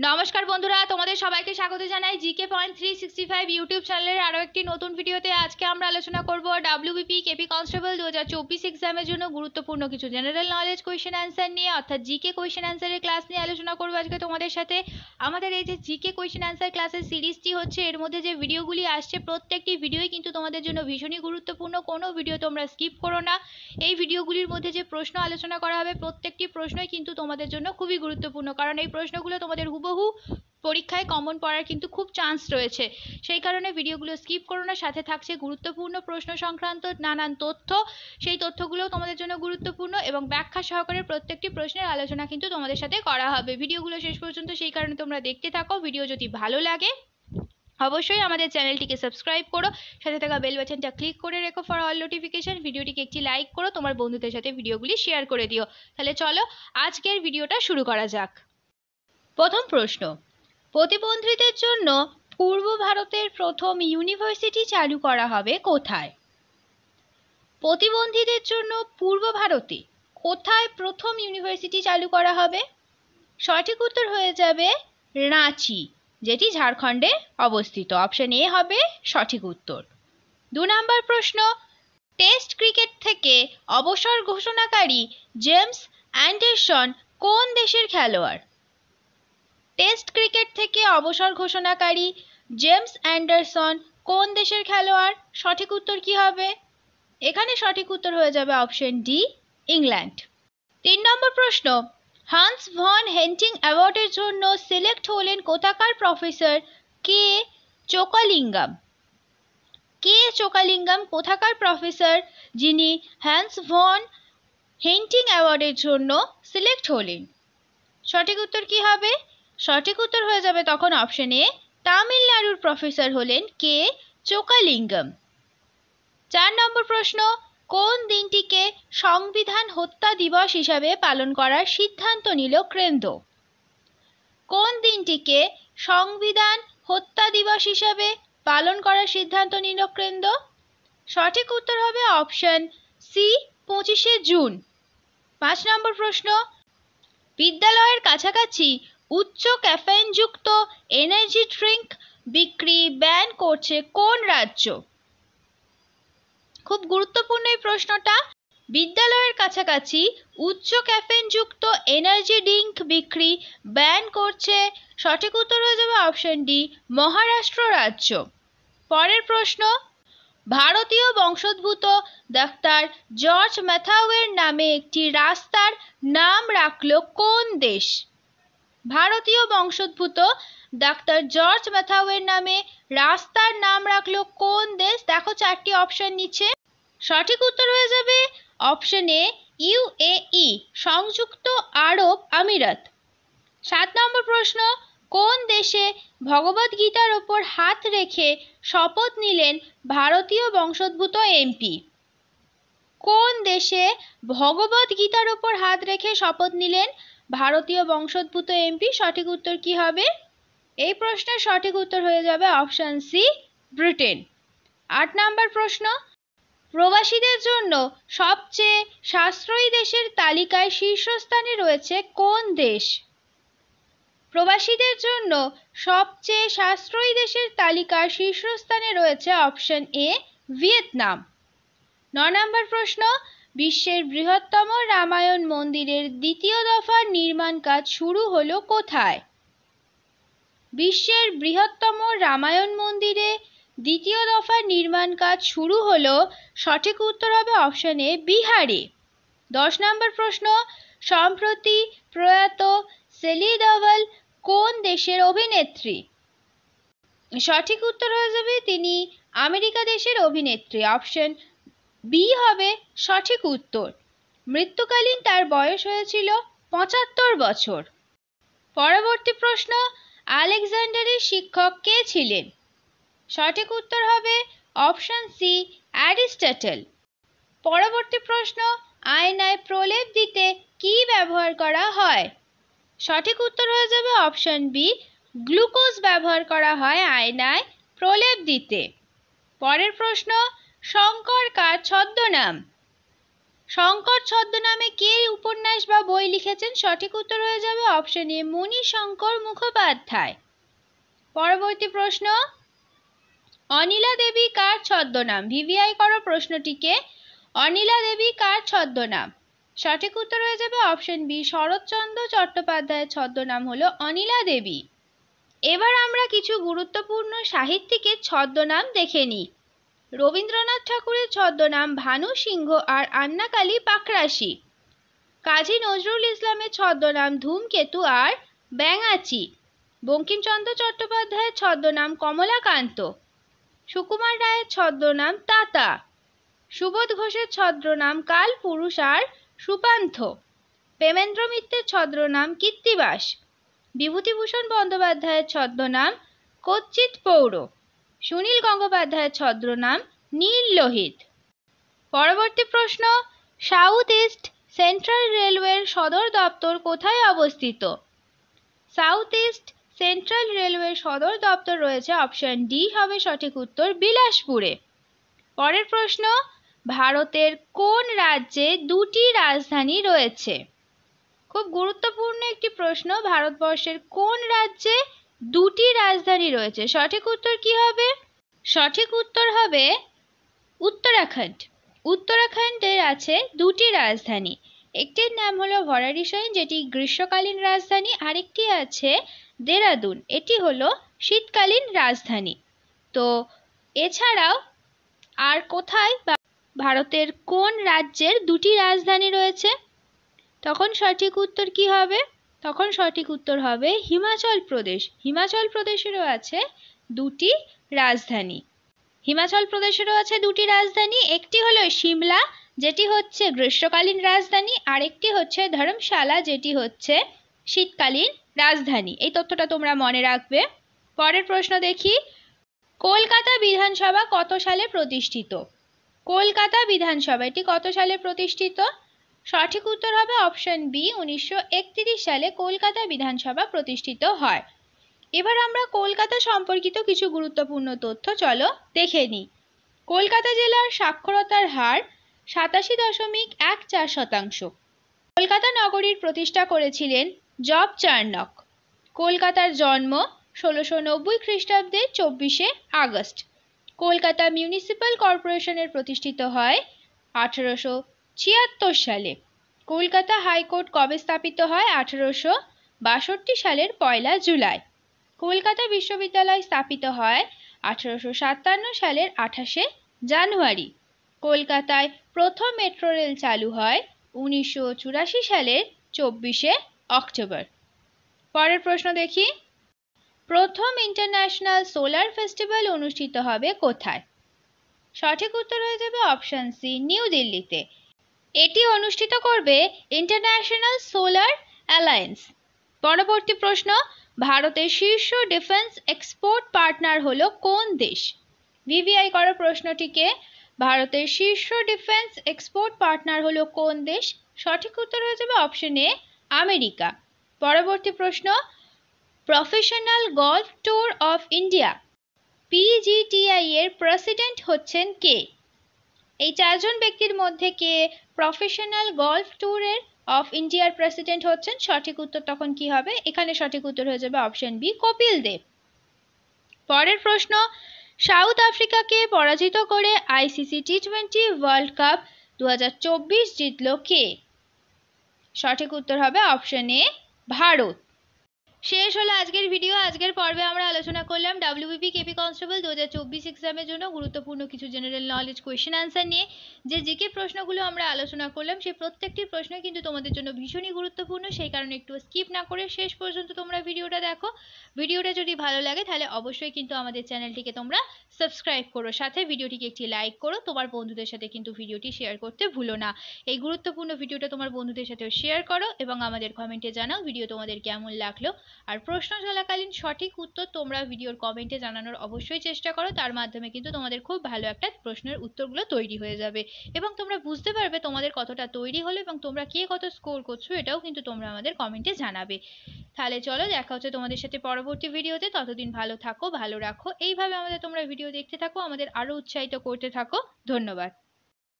নমস্কার বন্ধুরা, তোমাদের সবাইকে স্বাগত জানাই জিকে পয়েন্ট 365 ইউটিউব চ্যানেলের আরও একটি নতুন ভিডিওতে। আজকে আমরা আলোচনা করব ডাব্লিউবিপি কেপি কনস্টেবল 2024 এক্সামের জন্য গুরুত্বপূর্ণ কিছু জেনারেল নলেজ কোয়েশ্চেন অ্যান্সার নিয়ে, অর্থাৎ জিকে কোয়েশ্চেন অ্যান্সারের ক্লাস নিয়ে আলোচনা করব আজকে তোমাদের সাথে। আমাদের এই যে জিকে কোয়েশ্চেন অ্যান্সার ক্লাসের সিরিজটি হচ্ছে, এর মধ্যে যে ভিডিওগুলি আসছে প্রত্যেকটি ভিডিওই কিন্তু তোমাদের জন্য ভীষণই গুরুত্বপূর্ণ। কোনো ভিডিও তোমরা স্কিপ করো না। এই ভিডিওগুলির মধ্যে যে প্রশ্ন আলোচনা করা হবে প্রত্যেকটি প্রশ্নই কিন্তু তোমাদের জন্য খুবই গুরুত্বপূর্ণ, কারণ এই প্রশ্নগুলো তোমাদের হুবহু পরীক্ষায় কমন পড়ার কিন্তু খুব চান্স রয়েছে। সেই কারণে ভিডিওগুলো স্কিপ করো না। সাথে থাকছে গুরুত্বপূর্ণ প্রশ্ন সংক্রান্ত নানান তথ্য, সেই তথ্যগুলোও তোমাদের জন্য গুরুত্বপূর্ণ এবং ব্যাখ্যা সহকারে প্রত্যেকটি প্রশ্নের আলোচনা কিন্তু তোমাদের সাথে করা হবে। ভিডিওগুলো শেষ পর্যন্ত সেই কারণে তোমরা দেখতে থাকো। ভিডিও যদি ভালো লাগে অবশ্যই আমাদের চ্যানেলটিকে সাবস্ক্রাইব করো, সাথে থাকা বেল বাটনটা ক্লিক করে রেখো ফর অল নোটিফিকেশন। ভিডিওটিকে একটি লাইক করো, তোমার বন্ধুদের সাথে ভিডিওগুলি শেয়ার করে দিও। তাহলে চলো আজকের ভিডিওটা শুরু করা যাক। প্রথম প্রশ্ন, প্রতিবন্ধীদের জন্য পূর্ব ভারতের প্রথম ইউনিভার্সিটি চালু করা হবে কোথায়? প্রতিবন্ধীদের জন্য পূর্ব ভারতে কোথায় প্রথম ইউনিভার্সিটি চালু করা হবে? সঠিক উত্তর হয়ে যাবে রাঁচি, যেটি ঝাড়খণ্ডে অবস্থিত। অপশন এ হবে সঠিক উত্তর। 2 নম্বর প্রশ্ন, টেস্ট ক্রিকেট থেকে অবসর ঘোষণাকারী জেমস অ্যান্ডারসন কোন দেশের খেলোয়াড়? টেস্ট ক্রিকেট থেকে অবসর ঘোষণাকারী জেমস অ্যান্ডারসন কোন দেশের খেলোয়াড়? সঠিক উত্তর কি হবে? এখানে সঠিক উত্তর হয়ে যাবে অপশন ডি, ইংল্যান্ড। 3 নম্বর প্রশ্ন, হান্স ভন হেন্টিং অ্যাওয়ার্ডের জন্য সিলেক্ট হলেন কোথাকার প্রফেসর কে চোকালিঙ্গাম? কে চোকালিঙ্গাম কোথাকার প্রফেসর যিনি হ্যান্স ভন হেন্টিং অ্যাওয়ার্ডের জন্য সিলেক্ট হলেন? সঠিক উত্তর কি হবে? সঠিক উত্তর হয়ে যাবে তখন অপশন এ, তামিলনাড়ুর প্রফেসর হলেন কে চোকালিঙ্গম। 4 নম্বর প্রশ্ন, কোন দিনটিকে সংবিধান হত্যা দিবস হিসাবে পালন করার সিদ্ধান্ত নিল কেন্দ্র? কোন দিনটিকে সংবিধান হত্যা দিবস হিসাবে পালন করার সিদ্ধান্ত নিল কেন্দ্র? সঠিক উত্তর হবে অপশন সি, 25শে জুন। 5 নম্বর প্রশ্ন, বিদ্যালয়ের কাছাকাছি উচ্চ ক্যাফেইনযুক্ত এনার্জি ড্রিঙ্ক বিক্রি ব্যান করছে কোন রাজ্য? খুব গুরুত্বপূর্ণ এই প্রশ্নটা। বিদ্যালয়ের কাছাকাছি উচ্চ ক্যাফেইনযুক্ত এনার্জি ড্রিঙ্ক বিক্রি ব্যান করছে, সঠিক উত্তর হয়ে যাবে অপশন ডি, মহারাষ্ট্র রাজ্য। পরের প্রশ্ন, ভারতীয় বংশোদ্ভূত ডাক্তার জর্জ ম্যাথাউয়ের নামে একটি রাস্তার নাম রাখল কোন দেশ? ভারতীয় বংশোদ্ভূত ডাক্তার জর্জ ম্যাথাউয়ের নামে রাস্তার নাম রাখলো কোন দেশ? দেখো 4টি অপশন নিচে। সঠিক উত্তর হয়ে যাবে অপশন এ, ইউএই, সংযুক্ত আরব আমিরাত। 7 নম্বর প্রশ্ন, কোন দেশে ভগবদ গীতার ওপর হাত রেখে শপথ নিলেন ভারতীয় বংশোদ্ভূত এমপি? কোন দেশে ভগবদ গীতার ওপর হাত রেখে শপথ নিলেন ভারতীয় বংশোদ্ভূত এমপি? সঠিক উত্তর কি হবে? এই প্রশ্নের সঠিক উত্তর হয়ে যাবে অপশন সি, ব্রিটেন। 8 নম্বর প্রশ্ন, প্রবাসীদের জন্য সবচেয়ে সাশ্রয়ী দেশের তালিকায় শীর্ষস্থানে রয়েছে কোন দেশ? প্রবাসীদের জন্য সবচেয়ে সাশ্রয়ী দেশের তালিকার শীর্ষস্থানে রয়েছে অপশন এ, ভিয়েতনাম। 9 নম্বর প্রশ্ন, বিশ্বের বৃহত্তম রামায়ণ মন্দিরের দ্বিতীয় দফার নির্মাণ কাজ শুরু হলো কোথায়? বিশ্বের বৃহত্তম রামায়ণ মন্দিরে দ্বিতীয় দফার নির্মাণ কাজ শুরু হলো, সঠিক উত্তর হবে অপশন এ, বিহারে। 10 নম্বর প্রশ্ন, সম্প্রতি প্রয়াত সেলি দেওয়াল কোন দেশের অভিনেত্রী? সঠিক উত্তর হয়ে যাবে তিনি আমেরিকা দেশের অভিনেত্রী। অপশন বি হবে সঠিক উত্তর। মৃত্যুকালীন তার বয়স হয়েছিল 75 বছর। পরবর্তী প্রশ্ন, আলেকজান্ডারের শিক্ষক কে ছিলেন? সঠিক উত্তর হবে অপশন সি, অ্যারিস্টটল। পরবর্তী প্রশ্ন, আয়নায় প্রলেপ দিতে কি ব্যবহার করা হয়? সঠিক উত্তর হয়ে যাবে অপশন বি, গ্লুকোজ ব্যবহার করা হয় আয়নায় প্রলেপ দিতে। পরের প্রশ্ন, শঙ্কর কার ছদ্মনাম? শঙ্কর ছদ্মনামে কে উপন্যাস বা বই লিখেছেন? সঠিক উত্তর হয়ে যাবে অপশন এ মণিশঙ্কর মুখোপাধ্যায়। পরবর্তী প্রশ্ন, অনিলা দেবী কার ছদ্মনাম? ভিভিআই করো প্রশ্নটিকে। অনিলা দেবী কার ছদ্মনাম? সঠিক উত্তর হয়ে যাবে অপশন বি শরৎচন্দ্র চট্টোপাধ্যায়ের ছদ্মনাম হলো অনিলা দেবী। এবার আমরা কিছু গুরুত্বপূর্ণ সাহিত্যিকের ছদ্মনাম দেখে নিই। রবীন্দ্রনাথ ঠাকুরের ছদ্মনাম ভানু সিংহ আর আন্নাকালী পাকরাশি। কাজী নজরুল ইসলামের ছদ্মনাম ধূমকেতু আর ব্যাঙাচি। বঙ্কিমচন্দ্র চট্টোপাধ্যায়ের ছদ্মনাম কমলাকান্ত। সুকুমার রায়ের ছদ্মনাম তাতা। সুবোধ ঘোষের ছদ্মনাম কালপুরুষ আর সুপান্থ। প্রেমেন্দ্র মিত্রের ছদ্মনাম কীর্তিবাস। বিভূতিভূষণ বন্দ্যোপাধ্যায়ের ছদ্মনাম কচ্চিৎ পৌর। সুনীল গঙ্গোপাধ্যায়ের ছদ্মনাম নীল লোহিত। পরবর্তী প্রশ্ন, সাউথ ইস্ট সেন্ট্রাল রেলওয়ের সদর দপ্তর কোথায় অবস্থিত? সাউথ ইস্ট সেন্ট্রাল রেলওয়ের সদর দপ্তর রয়েছে অপশন ডি হবে সঠিক উত্তর বিলাসপুরে। পরের প্রশ্ন, ভারতের কোন রাজ্যে দুটি রাজধানী রয়েছে? খুব গুরুত্বপূর্ণ একটি প্রশ্ন, ভারতবর্ষের কোন রাজ্যে দুটি রাজধানী রয়েছে? সঠিক উত্তর কি হবে? সঠিক উত্তর হবে উত্তরাখণ্ড। উত্তরাখণ্ডের আছে দুটি রাজধানী, একটির নাম হলো ভরারিসইন যেটি গ্রীষ্মকালীন রাজধানী, আরেকটি আছে দেরাদুন, এটি হলো শীতকালীন রাজধানী। তো এছাড়াও আর কোথায় ভারতের কোন রাজ্যের দুটি রাজধানী রয়েছে? তখন সঠিক উত্তর কি হবে? তখন সঠিক উত্তর হবে হিমাচল প্রদেশ। হিমাচল প্রদেশেরও আছে দুটি রাজধানী। হিমাচল প্রদেশেরও আছে দুটি রাজধানী, একটি হলো সিমলা যেটি হচ্ছে গ্রীষ্মকালীন রাজধানী, আরেকটি হচ্ছে ধর্মশালা যেটি হচ্ছে শীতকালীন রাজধানী। এই তথ্যটা তোমরা মনে রাখবে। পরের প্রশ্ন দেখি, কলকাতা বিধানসভা কত সালে প্রতিষ্ঠিত? কলকাতা বিধানসভা এটি কত সালে প্রতিষ্ঠিত? সঠিক উত্তর হবে অপশন বি 1931 সালে কলকাতা বিধানসভা প্রতিষ্ঠিত হয়। এবার আমরা কলকাতা সম্পর্কিত কিছু গুরুত্বপূর্ণ তথ্য চলো দেখে নিই। কলকাতা জেলার সাক্ষরতার হার 87.14%। কলকাতা নগরীর প্রতিষ্ঠা করেছিলেন জব চার্নক। কলকাতার জন্ম 1690 খ্রিস্টাব্দে 24শে আগস্ট। কলকাতা মিউনিসিপ্যাল কর্পোরেশনের প্রতিষ্ঠিত হয় 1876 সালে। কলকাতা হাইকোর্ট কবে স্থাপিত হয়? 1862 সালের 1 জুলাই। কলকাতা বিশ্ববিদ্যালয় স্থাপিত হয় 1857 সালের 28শে জানুয়ারি। কলকাতায় প্রথম মেট্রো রেল চালু হয় 1984 সালের 24শে অক্টোবর। পরের প্রশ্ন দেখি, প্রথম ইন্টারন্যাশনাল সোলার ফেস্টিভ্যাল অনুষ্ঠিত হবে কোথায়? সঠিক উত্তর হয়ে যাবে অপশন সি নিউ দিল্লিতে। এটি অনুষ্ঠিত করবে ইন্টারন্যাশনাল সোলার অ্যালায়েন্স। পরবর্তী প্রশ্ন, ভারতের শীর্ষ ডিফেন্স এক্সপোর্ট পার্টনার হলো কোন দেশ? ভিভিআই করো প্রশ্নটিকে। ভারতের শীর্ষ ডিফেন্স এক্সপোর্ট পার্টনার হলো কোন দেশ? সঠিক উত্তর হয়ে যাবে অপশন এ আমেরিকা। পরবর্তী প্রশ্ন, professional golf tour of India PGTI এর প্রেসিডেন্ট হচ্ছেন কে? এই চারজন ব্যক্তির মধ্যে কে প্রফেশনাল গলফ ট্যুরের অফ ইন্ডিয়ার প্রেসিডেন্ট হচ্ছেন? সঠিক উত্তর তখন কি হবে? এখানে সঠিক উত্তর হয়ে যাবে অপশন বি কপিল দেব। পরের প্রশ্ন, সাউথ আফ্রিকাকে পরাজিত করে ICC T20 ওয়ার্ল্ড কাপ 2024 জিতল কে? সঠিক উত্তর হবে অপশন এ ভারত। শেষ হলো আজকের ভিডিও। আজকের পর্বে আমরা আলোচনা করলাম WBP কেপি কনস্টেবল 2024 এক্সামের জন্য গুরুত্বপূর্ণ কিছু জেনারেল নলেজ কোয়েশ্চেন আনসার নিয়ে। যে জিকে প্রশ্নগুলো আমরা আলোচনা করলাম সেই প্রত্যেকটি প্রশ্ন কিন্তু তোমাদের জন্য ভীষণই গুরুত্বপূর্ণ, সেই কারণে একটু স্কিপ না করে শেষ পর্যন্ত তোমরা ভিডিওটা দেখো। ভিডিওটা যদি ভালো লাগে তাহলে অবশ্যই কিন্তু আমাদের চ্যানেলটিকে তোমরা সাবস্ক্রাইব করো, সাথে ভিডিওটিকে একটি লাইক করো, তোমার বন্ধুদের সাথে কিন্তু ভিডিওটি শেয়ার করতে ভুলো না। এই গুরুত্বপূর্ণ ভিডিওটা তোমার বন্ধুদের সাথেও শেয়ার করো এবং আমাদের কমেন্টে জানাও ভিডিও তোমাদের কেমন লাগলো। আর প্রশ্ন চলাকালীন সঠিক উত্তর তোমরা ভিডিওর কমেন্টে জানানোর অবশ্যই চেষ্টা করো, তার মাধ্যমে কিন্তু তোমাদের খুব ভালো একটা প্রশ্নের উত্তরগুলো তৈরি হয়ে যাবে এবং তোমরা বুঝতে পারবে তোমাদের কতটা তৈরি হলো এবং তোমরা কে কত স্কোর করছো, এটাও কিন্তু তোমরা আমাদের কমেন্টে জানাবে। তাহলে চলো দেখা হচ্ছে তোমাদের সাথে পরবর্তী ভিডিওতে। ততদিন ভালো থাকো, ভালো রাখো, এইভাবে আমাদের তোমরা ভিডিও দেখতে থাকো, আমাদের আরো উৎসাহিত করতে থাকো। ধন্যবাদ।